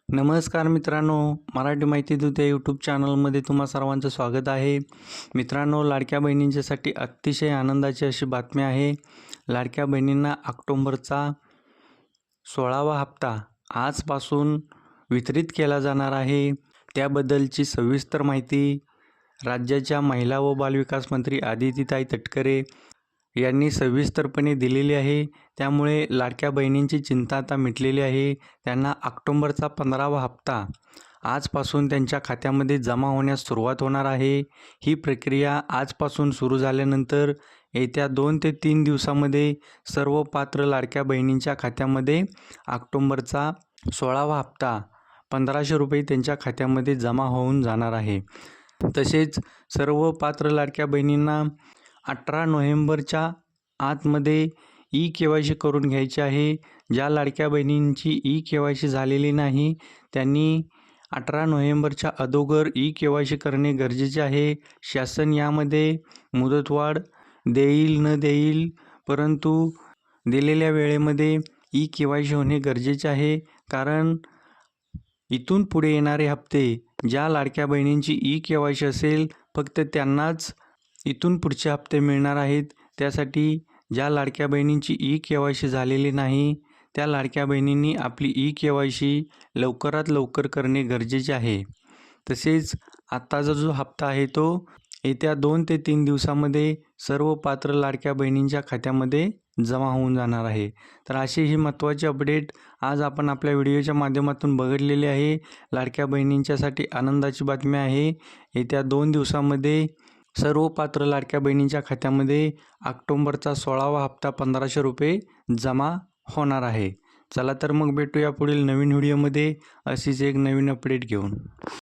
नमस्कार मित्रांनो, मराठी माहिती दूत या यूट्यूब चॅनलमध्ये तुम्हा सर्वांचं स्वागत आहे. मित्रांनो, लाडक्या बहिणींच्यासाठी अतिशय आनंदाची अशी बातमी आहे. लाडक्या बहिणींना ऑक्टोबरचा 16वा हप्ता आजपासून वितरित केला जाणार आहे. त्याबद्दलची सविस्तर माहिती राज्याच्या महिला व बालविकास मंत्री आदितीताई तटकरे यांनी सविस्तरपणे दिलेली आहे. त्यामुळे लाडक्या बहिणींची चिंता आता मिटलेली आहे. त्यांना ऑक्टोबरचा 15वा हप्ता आजपासून त्यांच्या खात्यामध्ये जमा होण्यास सुरुवात होणार आहे. ही प्रक्रिया आजपासून सुरू झाल्यानंतर येत्या 2 ते 3 दिवसामध्ये सर्व पात्र लाडक्या बहिणींच्या खात्यामध्ये ऑक्टोबरचा 16वा हप्ता 1500 रुपये त्यांच्या खात्यामध्ये जमा होऊन जाणार आहे. तसेच सर्व पात्र लाडक्या बहिणींना 18 नोव्हेंबरच्या आतमध्ये ई-KYC करून घ्यायची आहे. ज्या लाडक्या बहिणींची ई-KYC झालेली नाही त्यांनी 18 नोव्हेंबरच्या अगोदर ई-KYC करणे गरजेचे आहे. शासन यामध्ये मुदतवाढ देईल न देईल, परंतु दिलेल्या वेळेमध्ये ई-KYC होणे गरजेचे आहे. कारण इथून पुढे येणारे हप्ते ज्या लाडक्या बहिणींची ई-KYC असेल फक्त त्यांनाच इथून पुढचे हप्ते मिळणार आहेत. त्यासाठी ज्या लाडक्या बहिणींची ई-KYC झालेली नाही त्या लाडक्या बहिणींनी आपली ई-KYC लवकरात लवकर करणे गरजेचे आहे. तसेच आत्ताचा जो हप्ता आहे तो येत्या 2 ते 3 दिवसामध्ये सर्व पात्र लाडक्या बहिणींच्या खात्यामध्ये जमा होऊन जाणार आहे. तर अशी ही महत्त्वाची अपडेट आज आपण आपल्या व्हिडिओच्या माध्यमातून बघितलेली आहे. लाडक्या बहिणींच्यासाठी आनंदाची बातमी आहे. येत्या 2 दिवसामध्ये सर्व पात्र लाडक्या बहिणींच्या खात्यामध्ये ऑक्टोबरचा 16वा हप्ता 1500 रुपये जमा होणार आहे. चला तर मग भेटूया पुढील नवीन व्हिडिओमध्ये अशीच एक नवीन अपडेट घेऊन.